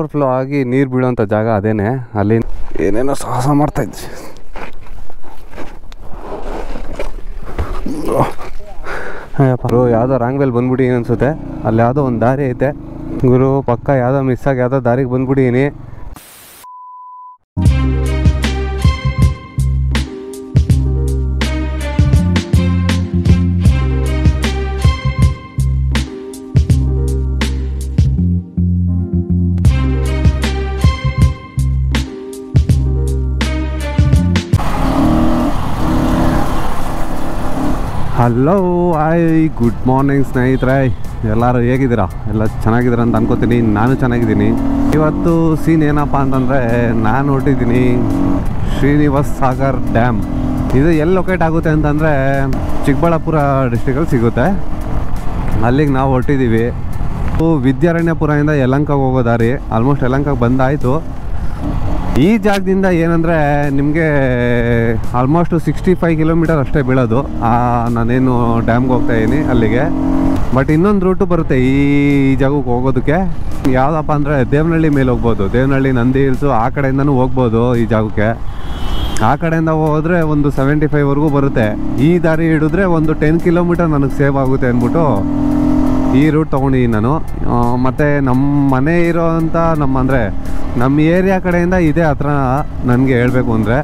Overflow ಆಗಿ ನೀರು ಬೀಳೋಂಥ ಜಾಗ ಅದೇನೆ. ಅಲ್ಲಿ ಏನೇನೋ ಸಾಹಸ ಮಾಡ್ತಾಯಿದ್ವಿ. ಅಯ್ಯಪ್ಪ ಗುರು, ಯಾವುದೋ ರಾಂಗ್ ವೇಲ್ ಬಂದ್ಬಿಟ್ಟಿನಿ ಅನಿಸುತ್ತೆ. ಅಲ್ಲಿ ಯಾವುದೋ ಒಂದು ದಾರಿ ಐತೆ ಗುರು, ಪಕ್ಕ ಯಾವುದೋ ಮಿಸ್ ಆಗಿ ಯಾವುದೋ ದಾರಿಗೆ ಬಂದ್ಬಿಟ್ಟಿನಿ. ಹಲೋ, ಹಾಯ್, ಗುಡ್ ಮಾರ್ನಿಂಗ್ ಸ್ನೇಹಿತರೆ. ಎಲ್ಲರೂ ಹೇಗಿದ್ದೀರಾ? ಎಲ್ಲ ಚೆನ್ನಾಗಿದ್ದೀರಾ ಅಂತ ಅನ್ಕೋತೀನಿ. ನಾನು ಚೆನ್ನಾಗಿದ್ದೀನಿ. ಇವತ್ತು ಸೀನ್ ಏನಪ್ಪ ಅಂತಂದರೆ, ನಾನು ಹೊರಟಿದ್ದೀನಿ ಶ್ರೀನಿವಾಸ ಸಾಗರ್ ಡ್ಯಾಮ್. ಇದು ಎಲ್ಲಿ ಲೊಕೇಟ್ ಆಗುತ್ತೆ ಅಂತಂದರೆ ಚಿಕ್ಕಬಳ್ಳಾಪುರ ಡಿಸ್ಟ್ರಿಕಲ್ಲಿ ಸಿಗುತ್ತೆ. ಅಲ್ಲಿಗೆ ನಾವು ಹೊರಟಿದ್ದೀವಿ. ವಿದ್ಯಾರಣ್ಯಪುರದಿಂದ ಯಲಹಂಕಕ್ಕೆ ಹೋಗೋ ದಾರಿ. ಆಲ್ಮೋಸ್ಟ್ ಯಲಹಂಕಕ್ಕೆ ಬಂದಾಯಿತು. ಈ ಜಾಗದಿಂದ ಏನಂದರೆ ನಿಮಗೆ ಆಲ್ಮೋಸ್ಟ್ 65 ಕಿಲೋಮೀಟರ್ ಅಷ್ಟೇ ಬೀಳೋದು. ನಾನೇನು ಡ್ಯಾಮ್ಗೆ ಹೋಗ್ತಾಯಿದ್ದೀನಿ ಅಲ್ಲಿಗೆ. ಬಟ್ ಇನ್ನೊಂದು ರೂಟು ಬರುತ್ತೆ ಈ ಜಾಗಕ್ಕೆ ಹೋಗೋದಕ್ಕೆ. ಯಾವುದಪ್ಪ ಅಂದರೆ ದೇವನಹಳ್ಳಿ ಮೇಲೆ ಹೋಗ್ಬೋದು. ದೇವನಹಳ್ಳಿ, ನಂದಿ ಹಿಲ್ಸು ಆ ಕಡೆಯಿಂದನೂ ಹೋಗ್ಬೋದು ಈ ಜಾಗಕ್ಕೆ. ಆ ಕಡೆಯಿಂದ ಹೋದರೆ ಒಂದು 75ವರೆಗೂ ಬರುತ್ತೆ. ಈ ದಾರಿ ಹಿಡಿದ್ರೆ ಒಂದು 10 ಕಿಲೋಮೀಟರ್ ನನಗೆ ಸೇವ್ ಆಗುತ್ತೆ ಅಂದ್ಬಿಟ್ಟು ಈ ರೂಟ್ ತೊಗೊಂಡಿದ್ದೀನಿ ನಾನು. ಮತ್ತು ನಮ್ಮ ಮನೆ ಇರೋವಂಥ ನಮ್ಮ ಏರಿಯಾ ಕಡೆಯಿಂದ ಇದೇ ಹತ್ರ ನನಗೆ ಹೇಳಬೇಕು ಅಂದರೆ.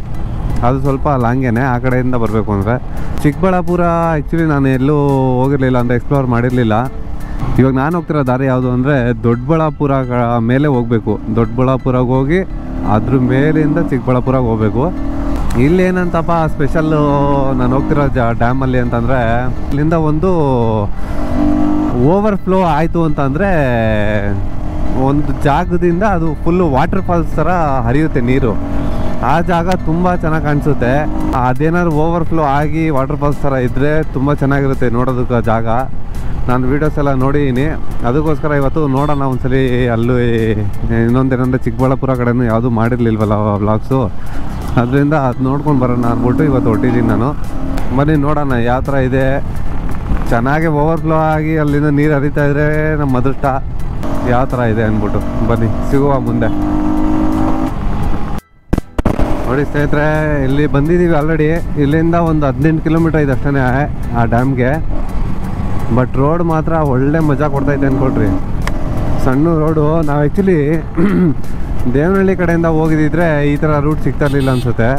ಅದು ಸ್ವಲ್ಪ ಲಾಂಗೇನೆ ಆ ಕಡೆಯಿಂದ ಬರಬೇಕು ಅಂದರೆ. ಚಿಕ್ಕಬಳ್ಳಾಪುರ ಆ್ಯಕ್ಚುಲಿ ನಾನು ಎಲ್ಲೂ ಹೋಗಿರಲಿಲ್ಲ, ಅಂತ ಎಕ್ಸ್ಪ್ಲೋರ್ ಮಾಡಿರಲಿಲ್ಲ. ಇವಾಗ ನಾನು ಹೋಗ್ತಿರೋ ದಾರಿ ಯಾವುದು ಅಂದರೆ ದೊಡ್ಡಬಳ್ಳಾಪುರ ಮೇಲೆ ಹೋಗಬೇಕು. ದೊಡ್ಡಬಳ್ಳಾಪುರಕ್ಕೆ ಹೋಗಿ ಅದ್ರ ಮೇಲಿಂದ ಚಿಕ್ಕಬಳ್ಳಾಪುರಕ್ಕೆ ಹೋಗಬೇಕು. ಇಲ್ಲೇನಂತಪ್ಪ ಸ್ಪೆಷಲ್ಲು ನಾನು ಹೋಗ್ತಿರೋ ಡ್ಯಾಮಲ್ಲಿ ಅಂತಂದರೆ, ಇಲ್ಲಿಂದ ಒಂದು ಓವರ್ಫ್ಲೋ ಆಯಿತು ಅಂತಂದರೆ ಒಂದು ಜಾಗದಿಂದ ಅದು ಫುಲ್ಲು ವಾಟರ್ ಫಾಲ್ಸ್ ಥರ ಹರಿಯುತ್ತೆ ನೀರು. ಆ ಜಾಗ ತುಂಬ ಚೆನ್ನಾಗಿ ಕಾಣಿಸುತ್ತೆ. ಅದೇನಾದ್ರು ಓವರ್ಫ್ಲೋ ಆಗಿ ವಾಟರ್ ಫಾಲ್ಸ್ ಥರ ಇದ್ದರೆ ತುಂಬ ಚೆನ್ನಾಗಿರುತ್ತೆ ನೋಡೋದಕ್ಕೆ ಜಾಗ. ನಾನು ವೀಡಿಯೋಸ್ ಎಲ್ಲ ನೋಡಿದ್ದೀನಿ. ಅದಕ್ಕೋಸ್ಕರ ಇವತ್ತು ನೋಡೋಣ ಒಂದ್ಸಲಿ. ಅಲ್ಲೂ ಇನ್ನೊಂದೇನಂದರೆ ಚಿಕ್ಕಬಳ್ಳಾಪುರ ಕಡೆನೂ ಯಾವುದೂ ಮಾಡಿರಲಿಲ್ವಲ್ಲ ವ್ಲಾಗ್ಸು, ಅದರಿಂದ ಅದು ನೋಡ್ಕೊಂಡು ಬರೋಣ ಅಂದ್ಬಿಟ್ಟು ಇವತ್ತು ಹೊಟ್ಟಿದ್ದೀನಿ ನಾನು. ಬನ್ನಿ ನೋಡೋಣ ಯಾವ ಥರ ಇದೆ. ಚೆನ್ನಾಗಿ ಓವರ್ಫ್ಲೋ ಆಗಿ ಅಲ್ಲಿಂದ ನೀರು ಹರಿತಾ ಇದ್ರೆ ನಮ್ಮ ಅದೃಷ್ಟ. ಯಾವ ಥರ ಇದೆ ಅಂದ್ಬಿಟ್ಟು ಬನ್ನಿ ಸಿಗುವ ಮುಂದೆ. ನೋಡಿ ಸ್ನೇಹಿತರೆ, ಇಲ್ಲಿ ಬಂದಿದ್ದೀವಿ ಆಲ್ರೆಡಿ. ಇಲ್ಲಿಂದ ಒಂದು 18 ಕಿಲೋಮೀಟರ್ ಇದೆ ಅಷ್ಟೇ ಆ ಡ್ಯಾಮ್ಗೆ. ಬಟ್ ರೋಡ್ ಮಾತ್ರ ಒಳ್ಳೆ ಮಜಾ ಕೊಡ್ತೈತೆ ಅಂದ್ಕೊಳ್ರಿ. ಸಣ್ಣ ರೋಡು. ನಾವು ಆ್ಯಕ್ಚುಲಿ ದೇವನಹಳ್ಳಿ ಕಡೆಯಿಂದ ಹೋಗಿದ್ದಿದ್ರೆ ಈ ಥರ ರೂಟ್ ಸಿಗ್ತಾ ಇರಲಿಲ್ಲ ಅನಿಸುತ್ತೆ.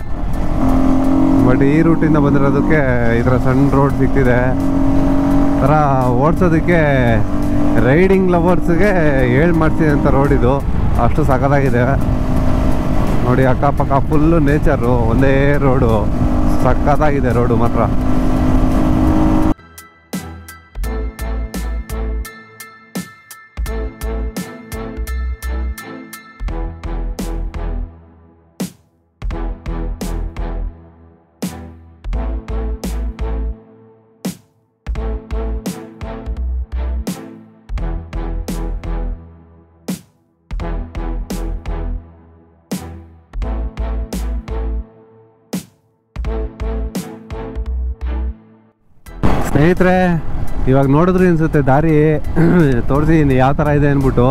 ಬಟ್ ಈ ರೂಟಿಂದ ಬಂದಿರೋದಕ್ಕೆ ಈ ಥರ ಸಣ್ಣ ರೋಡ್ ಸಿಗ್ತಿದೆ. ಥರ ಓಡಿಸೋದಕ್ಕೆ ರೈಡಿಂಗ್ ಲವರ್ಸ್ಗೆ ಹೇಳಿ ಮಾಡ್ತಿದೆ ಅಂತ ರೋಡ್ ಇದು. ಅಷ್ಟು ಸಖತ್ತಾಗಿದೆ ನೋಡಿ. ಅಕ್ಕಪಕ್ಕ ಫುಲ್ಲು ನೇಚರು, ಒಂದೇ ರೋಡು. ಸಖತ್ತಾಗಿದೆ ರೋಡು ಮಾತ್ರ. ಸ್ನೇಹಿತರೆ, ಇವಾಗ ನೋಡಿದ್ರಿ ಅನಿಸುತ್ತೆ ದಾರಿ ತೋರಿಸಿದ್ದೀನಿ ಯಾವ ಥರ ಇದೆ ಅಂದ್ಬಿಟ್ಟು.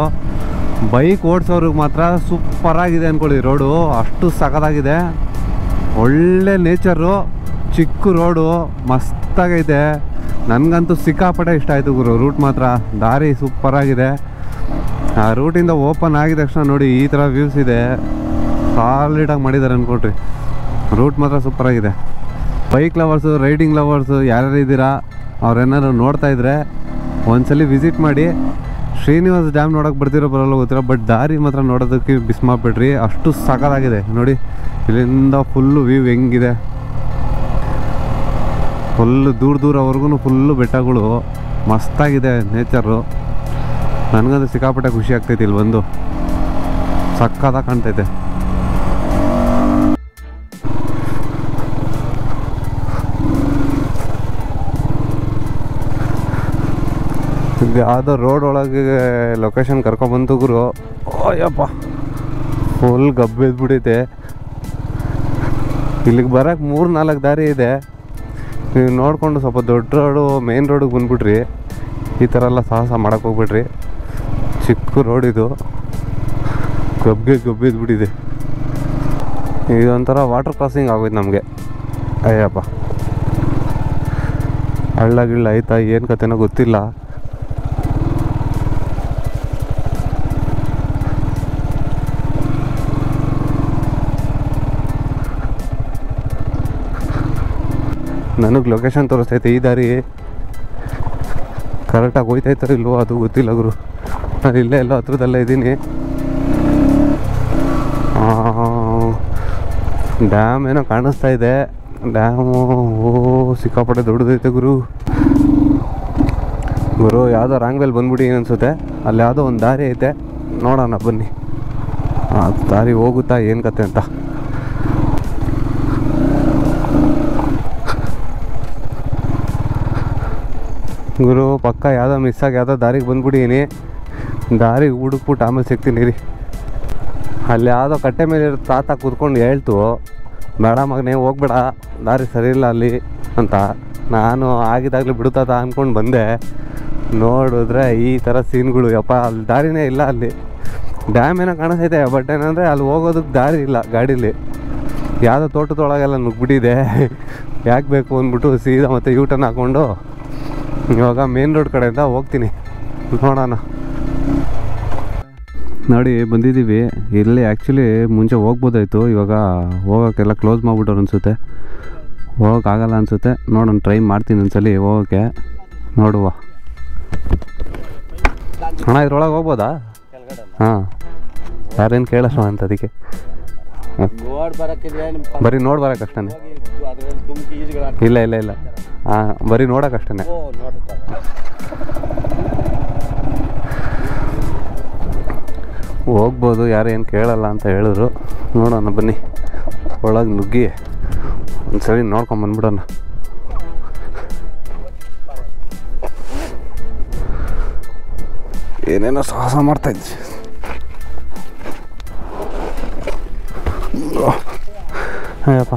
ಬೈಕ್ ಓಡಿಸೋರಿಗೆ ಮಾತ್ರ ಸೂಪರಾಗಿದೆ ಅಂದ್ಕೊಳ್ಳಿ ರೋಡು. ಅಷ್ಟು ಸಖತ್ತಾಗಿದೆ. ಒಳ್ಳೆ ನೇಚರು, ಚಿಕ್ಕ ರೋಡು, ಮಸ್ತಾಗೈತೆ. ನನಗಂತೂ ಸಿಕ್ಕಾಪಟ್ಟೆ ಇಷ್ಟ ಆಯಿತು ಗುರು ರೂಟ್ ಮಾತ್ರ. ದಾರಿ ಸೂಪರಾಗಿದೆ. ಆ ರೂಟಿಂದ ಓಪನ್ ಆಗಿದ ತಕ್ಷಣ ನೋಡಿ ಈ ಥರ ವ್ಯೂಸ್ ಇದೆ. ಸಾಲಿಡಾಗಿ ಮಾಡಿದ್ದಾರೆ ಅಂದ್ಕೊಳ್ರಿ. ರೂಟ್ ಮಾತ್ರ ಸೂಪರಾಗಿದೆ. ಬೈಕ್ ಲವರ್ಸು, ರೈಡಿಂಗ್ ಲವರ್ಸು ಯಾರ್ಯಾರು ಇದ್ದೀರಾ ಅವ್ರೇನಾದ್ರು ನೋಡ್ತಾ ಇದ್ದರೆ ಒಂದ್ಸಲಿ ವಿಸಿಟ್ ಮಾಡಿ. ಶ್ರೀನಿವಾಸ ಡ್ಯಾಮ್ ನೋಡೋಕೆ ಬರ್ತಿರೋ ಬರೋಲ್ಲ ಗೊತ್ತಿಲ್ಲ, ಬಟ್ ದಾರಿ ಮಾತ್ರ ನೋಡೋದಕ್ಕೆ ಮಿಸ್ ಮಾಡಿಬಿಡ್ರಿ. ಅಷ್ಟು ಸಖತ್ತಾಗಿದೆ ನೋಡಿ. ಇಲ್ಲಿಂದ ಫುಲ್ಲು ವ್ಯೂ ಹೆಂಗಿದೆ. ಫುಲ್ಲು ದೂರವರೆಗೂ ಫುಲ್ಲು ಬೆಟ್ಟಗಳು. ಮಸ್ತಾಗಿದೆ ನೇಚರು. ನನಗಂತೂ ಸಿಕ್ಕಾಪಟ್ಟೆ ಖುಷಿ ಆಗ್ತೈತಿ ಇಲ್ಲಿ ಬಂದು. ಸಖತ್ತಾಗಿ ಕಾಣ್ತೈತೆ. ಯಾವುದೋ ರೋಡ್ ಒಳಗೆ ಲೊಕೇಶನ್ ಕರ್ಕೊಂಬಂತು ಗುರು. ಅಯ್ಯಪ್ಪ ಫುಲ್ ಗಬ್ಬೆದ್ಬಿಟ್ಟೈತೆ. ಇಲ್ಲಿಗೆ ಬರೋಕ್ಕೆ 3-4 ದಾರಿ ಇದೆ. ನೀವು ನೋಡಿಕೊಂಡು ಸ್ವಲ್ಪ ದೊಡ್ಡ ರೋಡು, ಮೇನ್ ರೋಡಿಗೆ ಬಂದುಬಿಟ್ರಿ. ಈ ಥರ ಎಲ್ಲ ಸಾಹಸ ಮಾಡೋಕ್ಕೆ ಹೋಗ್ಬಿಟ್ರಿ. ಚಿಕ್ಕ ರೋಡ್ ಇದು. ಗಬ್ಬಿದ್ಬಿಟ್ಟಿದೆ. ಇದೊಂಥರ ವಾಟರ್ ಕ್ರಾಸಿಂಗ್ ಆಗೋಯ್ತು ನಮಗೆ. ಅಯ್ಯಪ್ಪ, ಹಳ್ಳ ಗಿಳ್ಳ ಆಯ್ತಾ ಏನು ಕತೆನೋ ಗೊತ್ತಿಲ್ಲ. ನನಗೆ ಲೊಕೇಶನ್ ತೋರಿಸ್ತೈತೆ ಈ ದಾರಿ ಕರೆಕ್ಟಾಗಿ ಹೋಯ್ತಾಯ್ತಾರೋ ಇಲ್ವೋ ಅದು ಗೊತ್ತಿಲ್ಲ ಗುರು. ನಾನು ಇಲ್ಲೇ ಎಲ್ಲೋ ಹತ್ರದಲ್ಲೇ ಇದ್ದೀನಿ. ಡ್ಯಾಮ್ ಏನೋ ಕಾಣಿಸ್ತಾ ಇದೆ. ಡ್ಯಾಮು ಸಿಕ್ಕಾಪಟ್ಟೆ ದೊಡ್ಡದೈತೆ ಗುರು. ಯಾವುದೋ ರಾಂಗ್ ವೇಲ್ ಬಂದ್ಬಿಟ್ಟು ಅನಿಸುತ್ತೆ. ಅಲ್ಲಿ ಯಾವುದೋ ಒಂದು ದಾರಿ ಐತೆ, ನೋಡೋಣ ಬನ್ನಿ ಆ ದಾರಿ ಹೋಗುತ್ತಾ ಏನು ಕತೆ ಅಂತ. ಗುರು ಪಕ್ಕ ಯಾವುದೋ ಮಿಸ್ಸಾಗಿ ಯಾವುದೋ ದಾರಿಗೆ ಬಂದ್ಬಿಟ್ಟಿದ್ದೀನಿ. ದಾರಿಗೆ ಹುಡುಕ್ಬಿಟ್ಟು ಆಮೇಲೆ ಸಿಗ್ತೀನಿ ರೀ. ಅಲ್ಲಿ ಯಾವುದೋ ಕಟ್ಟೆ ಮೇಲೆ ತಾತ ಕೂತ್ಕೊಂಡು ಹೇಳ್ತು, ಬೇಡ ಮಗನೇ ಹೋಗ್ಬೇಡ, ದಾರಿ ಸರಿಯಿಲ್ಲ ಅಲ್ಲಿ ಅಂತ. ನಾನು ಆಗಿದಾಗಲೇ ಬಿಡುತ್ತಾತ ಅಂದ್ಕೊಂಡು ಬಂದೆ. ನೋಡಿದ್ರೆ ಈ ಥರ ಸೀನ್ಗಳು. ಯಪ್ಪ, ಅಲ್ಲಿ ದಾರಿನೇ ಇಲ್ಲ. ಅಲ್ಲಿ ಡ್ಯಾಮ್ ಏನೋ ಕಾಣಿಸ್ತೈತೆ, ಬಟ್ ಏನಂದರೆ ಅಲ್ಲಿ ಹೋಗೋದಕ್ಕೆ ದಾರಿ ಇಲ್ಲ. ಗಾಡೀಲಿ ಯಾವುದೋ ತೋಟದೊಳಗೆಲ್ಲ ನುಗ್ಬಿಟ್ಟಿದೆ. ಯಾಕೆ ಬೇಕು ಅಂದ್ಬಿಟ್ಟು ಸೀದಾ ಮತ್ತು ಯೂಟರ್ನ್ ಹಾಕ್ಕೊಂಡು ಇವಾಗ ಮೇನ್ ರೋಡ್ ಕಡೆಯಿಂದ ಹೋಗ್ತೀನಿ. ನೋಡೋಣ. ನೋಡಿ ಬಂದಿದ್ದೀವಿ. ಇಲ್ಲಿ ಆ್ಯಕ್ಚುಲಿ ಮುಂಚೆ ಹೋಗ್ಬೋದಾಯಿತು, ಇವಾಗ ಹೋಗೋಕ್ಕೆಲ್ಲ ಕ್ಲೋಸ್ ಮಾಡಿಬಿಟ್ಟವ್ರು ಅನಿಸುತ್ತೆ. ಹೋಗೋಕ್ಕಾಗಲ್ಲ ಅನಿಸುತ್ತೆ. ನೋಡೋಣ, ಟ್ರೈ ಮಾಡ್ತೀನಿ ಒಂದ್ಸಲಿ ಹೋಗೋಕ್ಕೆ. ನೋಡುವ ಅಣ್ಣ, ಇದ್ರೊಳಗೆ ಹೋಗ್ಬೋದಾ? ಹಾಂ, ಯಾರೇನು ಕೇಳಲ್ಲ ಅಂತ ಅದಕ್ಕೆ ಬರೀ ನೋಡಿ ಬರೋಕ್ಕಷ್ಟೇ. ಇಲ್ಲ ಇಲ್ಲ ಇಲ್ಲ, ಹಾಂ ಬರೀ ನೋಡೋಕ್ಕಷ್ಟೇ. ಹೋಗ್ಬೋದು, ಯಾರು ಏನು ಕೇಳಲ್ಲ ಅಂತ ಹೇಳಿದ್ರು. ನೋಡೋಣ ಬನ್ನಿ, ಒಳಗೆ ನುಗ್ಗಿ ಒಂದ್ಸರಿ ನೋಡ್ಕೊಂಬಂದ್ಬಿಡೋಣ. ಏನೇನೋ ಸಾಹಸ ಮಾಡ್ತಾಯಿದ್ವಿ. ಅಯ್ಯಪ್ಪ,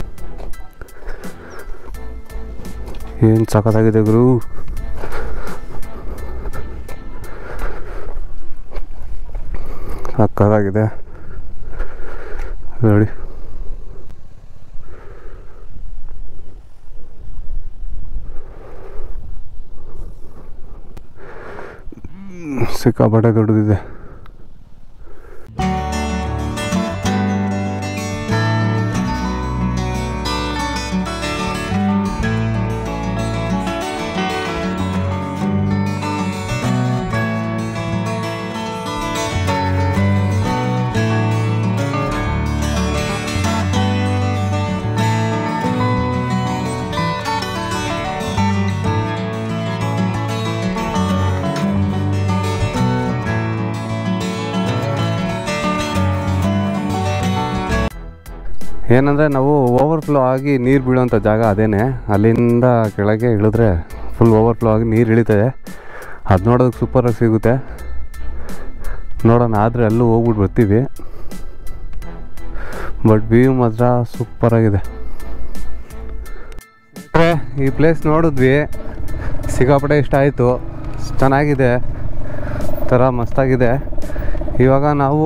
ಏನು ಸಖತ್ತಾಗಿದೆ ಗುರು. ಸಕ್ಕತ್ತಾಗಿದೆ ನೋಡಿ. ಸಿಕ್ಕಾಪಟ್ಟೆ ದೊಡ್ಡದಿದೆ. ಏನಂದರೆ ನಾವು ಓವರ್ಫ್ಲೋ ಆಗಿ ನೀರು ಬೀಳೋಂಥ ಜಾಗ ಅದೇನೆ. ಅಲ್ಲಿಂದ ಕೆಳಗೆ ಇಳಿದ್ರೆ ಫುಲ್ ಓವರ್ಫ್ಲೋ ಆಗಿ ನೀರು ಇಳಿತದೆ. ಅದು ನೋಡೋದಕ್ಕೆ ಸೂಪರಾಗಿ ಸಿಗುತ್ತೆ. ನೋಡೋಣ, ಆದರೆ ಅಲ್ಲೂ ಹೋಗ್ಬಿಟ್ಟು ಬರ್ತೀವಿ. ಬಟ್ ವ್ಯೂ ಮಾತ್ರ ಸೂಪರಾಗಿದೆ. ಈ ಪ್ಲೇಸ್ ನೋಡಿದ್ವಿ, ಸಿಕ್ಕಾಪಟ್ಟೆ ಇಷ್ಟ ಆಯಿತು. ಚೆನ್ನಾಗಿದೆ, ಥರ ಮಸ್ತಾಗಿದೆ. ಇವಾಗ ನಾವು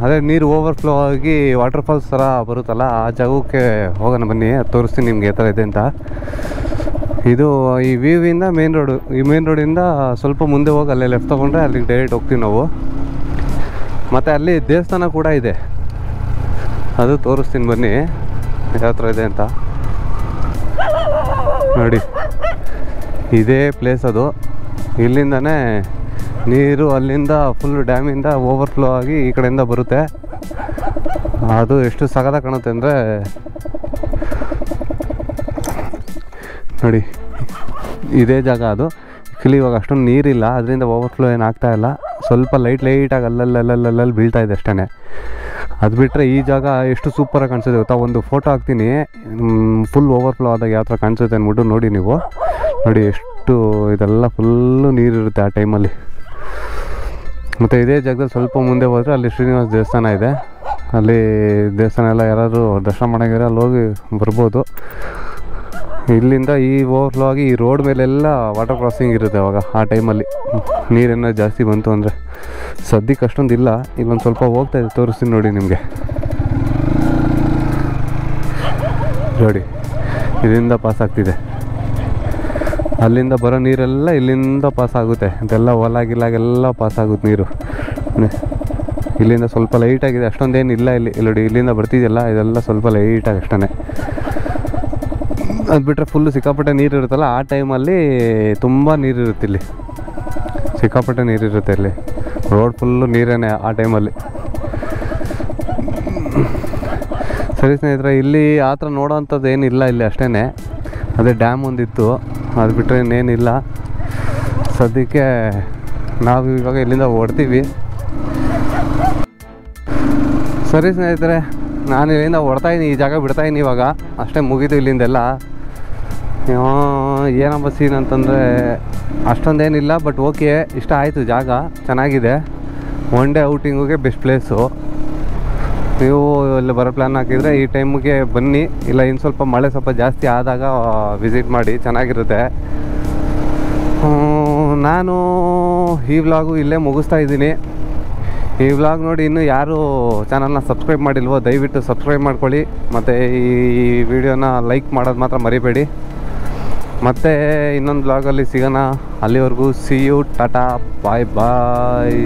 ಅದೇ ನೀರು ಓವರ್ಫ್ಲೋ ಆಗಿ ವಾಟರ್ ಫಾಲ್ಸ್ ಥರ ಬರುತ್ತಲ್ಲ, ಆ ಜಾಗಕ್ಕೆ ಹೋಗೋಣ ಬನ್ನಿ. ಅದು ತೋರಿಸ್ತೀನಿ ನಿಮ್ಗೆ ಯಾವ ಥರ ಇದೆ ಅಂತ. ಇದು ಈ ವ್ಯೂವಿಂದ ಮೇನ್ ರೋಡು. ಈ ಮೇನ್ ರೋಡಿಂದ ಸ್ವಲ್ಪ ಮುಂದೆ ಹೋಗಿ ಅಲ್ಲೇ ಲೆಫ್ಟ್ ತೊಗೊಂಡ್ರೆ ಅಲ್ಲಿಗೆ ಡೈರೆಕ್ಟ್ ಹೋಗ್ತೀವಿ ನಾವು. ಮತ್ತು ಅಲ್ಲಿ ದೇವಸ್ಥಾನ ಕೂಡ ಇದೆ, ಅದು ತೋರಿಸ್ತೀನಿ ಬನ್ನಿ ಯಾವ ಥರ ಇದೆ ಅಂತ. ನೋಡಿ, ಇದೇ ಪ್ಲೇಸ್ ಅದು. ಇಲ್ಲಿಂದನೇ ನೀರು ಅಲ್ಲಿಂದ ಫುಲ್ ಡ್ಯಾಮಿಂದ ಓವರ್ಫ್ಲೋ ಆಗಿ ಈ ಕಡೆಯಿಂದ ಬರುತ್ತೆ. ಅದು ಎಷ್ಟು ಸಖತ್ತಾಗಿ ಕಾಣುತ್ತೆ ಅಂದರೆ ನೋಡಿ, ಇದೇ ಜಾಗ ಅದು. ಇಲ್ಲಿ ಇವಾಗ ಅಷ್ಟೊಂದು ನೀರಿಲ್ಲ, ಅದರಿಂದ ಓವರ್ಫ್ಲೋ ಏನು ಆಗ್ತಾಯಿಲ್ಲ. ಸ್ವಲ್ಪ ಲೈಟಾಗಿ ಅಲ್ಲಲ್ಲಿ ಬೀಳ್ತಾ ಇದೆ ಅಷ್ಟೇ. ಅದು ಬಿಟ್ಟರೆ ಈ ಜಾಗ ಎಷ್ಟು ಸೂಪರಾಗಿ ಕಾಣಿಸುತ್ತೆ ಗೊತ್ತಾ. ಒಂದು ಫೋಟೋ ಹಾಕ್ತೀನಿ, ಫುಲ್ ಓವರ್ಫ್ಲೋ ಆದಾಗ ಯಾವ ಥರ ಕಾಣಿಸುತ್ತೆ ಅಂದ್ಬಿಟ್ಟು ನೋಡಿ ನೀವು. ನೋಡಿ ಎಷ್ಟು ಇದೆಲ್ಲ ಫುಲ್ಲು ನೀರಿರುತ್ತೆ ಆ ಟೈಮಲ್ಲಿ. ಮತ್ತು ಇದೇ ಜಾಗದಲ್ಲಿ ಸ್ವಲ್ಪ ಮುಂದೆ ಹೋದರೆ ಅಲ್ಲಿ ಶ್ರೀನಿವಾಸ ದೇವಸ್ಥಾನ ಇದೆ. ಅಲ್ಲಿ ದೇವಸ್ಥಾನ ಎಲ್ಲ ಯಾರಾದರೂ ದರ್ಶನ ಮಾಡೋಂಗಿದ್ರೆ ಅಲ್ಲಿ ಹೋಗಿ ಬರ್ಬೋದು. ಇಲ್ಲಿಂದ ಈ ಓವರ್ಫ್ಲೋ ಆಗಿ ಈ ರೋಡ್ ಮೇಲೆಲ್ಲ ವಾಟರ್ ಕ್ರಾಸಿಂಗ್ ಇರುತ್ತೆ ಅವಾಗ ಆ ಟೈಮಲ್ಲಿ ನೀರೇನೋ ಜಾಸ್ತಿ ಬಂತು ಅಂದರೆ. ಸದ್ಯಕ್ಕೆ ಅಷ್ಟೊಂದು ಇಲ್ಲ, ಇಲ್ಲೊಂದು ಸ್ವಲ್ಪ ಹೋಗ್ತಾ ಇದೆ, ತೋರಿಸ್ತೀನಿ ನೋಡಿ ನಿಮಗೆ. ನೋಡಿ ಇದರಿಂದ ಪಾಸ್ ಆಗ್ತಿದೆ, ಅಲ್ಲಿಂದ ಬರೋ ನೀರೆಲ್ಲ ಇಲ್ಲಿಂದ ಪಾಸ್ ಆಗುತ್ತೆ. ಇದೆಲ್ಲ ಹೊಲಾಗಿಲ್ಲಾಗೆಲ್ಲ ಪಾಸ್ ಆಗುತ್ತೆ ನೀರು. ಇಲ್ಲಿಂದ ಸ್ವಲ್ಪ ಲೈಟಾಗಿದೆ, ಅಷ್ಟೊಂದೇನು ಇಲ್ಲ ಇಲ್ಲಿ. ನೋಡಿ ಇಲ್ಲಿಂದ ಬರ್ತಿದೆಯಲ್ಲ, ಇದೆಲ್ಲ ಸ್ವಲ್ಪ ಲೈಟಾಗಿ ಅಷ್ಟೇ. ಅದು ಬಿಟ್ಟರೆ ಫುಲ್ಲು ಸಿಕ್ಕಾಪಟ್ಟೆ ನೀರು ಇರುತ್ತಲ್ಲ, ಆ ಟೈಮಲ್ಲಿ ತುಂಬ ನೀರಿರುತ್ತೆ. ಇಲ್ಲಿ ಸಿಕ್ಕಾಪಟ್ಟೆ ನೀರಿರುತ್ತೆ, ಇಲ್ಲಿ ರೋಡ್ ಫುಲ್ಲು ನೀರೇನೆ ಆ ಟೈಮಲ್ಲಿ. ಸರಿ ಸ್ನೇಹಿತರೆ, ಇಲ್ಲಿ ಆ ಥರ ನೋಡೋವಂಥದ್ದು ಏನಿಲ್ಲ ಇಲ್ಲಿ, ಅಷ್ಟೇ. ಅದೇ ಡ್ಯಾಮ್ ಒಂದಿತ್ತು, ಅದು ಬಿಟ್ಟರೆ ಇನ್ನೇನಿಲ್ಲ. ಸದ್ಯಕ್ಕೆ ನಾವು ಇವಾಗ ಇಲ್ಲಿಂದ ಹೊಡ್ತೀವಿ. ಸರಿ ಸ್ನೇಹಿತರೆ, ನಾನು ಇಲ್ಲಿಂದ ಹೊಡ್ತಾಯಿದ್ದೀನಿ, ಈ ಜಾಗ ಬಿಡ್ತಾಯಿದ್ದೀನಿ ಇವಾಗ. ಅಷ್ಟೇ, ಮುಗಿದು ಇಲ್ಲಿಂದೆಲ್ಲ. ಏನಪ್ಪ ಸೀನ್ ಅಂತಂದರೆ ಅಷ್ಟೊಂದೇನಿಲ್ಲ, ಬಟ್ ಓಕೆ, ಇಷ್ಟ ಆಯಿತು. ಜಾಗ ಚೆನ್ನಾಗಿದೆ, ಒನ್ ಡೇ ಔಟಿಂಗಿಗೆ ಬೆಸ್ಟ್ ಪ್ಲೇಸು. ನೀವು ಇಲ್ಲಿ ಬರೋ ಪ್ಲ್ಯಾನ್ ಹಾಕಿದರೆ ಈ ಟೈಮಿಗೆ ಬನ್ನಿ, ಇಲ್ಲ ಇನ್ನು ಸ್ವಲ್ಪ ಮಳೆ ಸ್ವಲ್ಪ ಜಾಸ್ತಿ ಆದಾಗ ವಿಸಿಟ್ ಮಾಡಿ, ಚೆನ್ನಾಗಿರುತ್ತೆ. ನಾನು ಈ ವ್ಲಾಗು ಇಲ್ಲೇ ಮುಗಿಸ್ತಾ ಇದ್ದೀನಿ. ಈ ವ್ಲಾಗ್ ನೋಡಿ ಇನ್ನೂ ಯಾರು ಚಾನಲ್ನ ಸಬ್ಸ್ಕ್ರೈಬ್ ಮಾಡಿಲ್ವೋ ದಯವಿಟ್ಟು ಸಬ್ಸ್ಕ್ರೈಬ್ ಮಾಡ್ಕೊಳ್ಳಿ, ಮತ್ತು ಈ ವಿಡಿಯೋನ ಲೈಕ್ ಮಾಡೋದು ಮಾತ್ರ ಮರಿಬೇಡಿ. ಮತ್ತು ಇನ್ನೊಂದು ವ್ಲಾಗಲ್ಲಿ ಸಿಗೋಣ. ಅಲ್ಲಿವರೆಗೂ see you, tata, bye bye.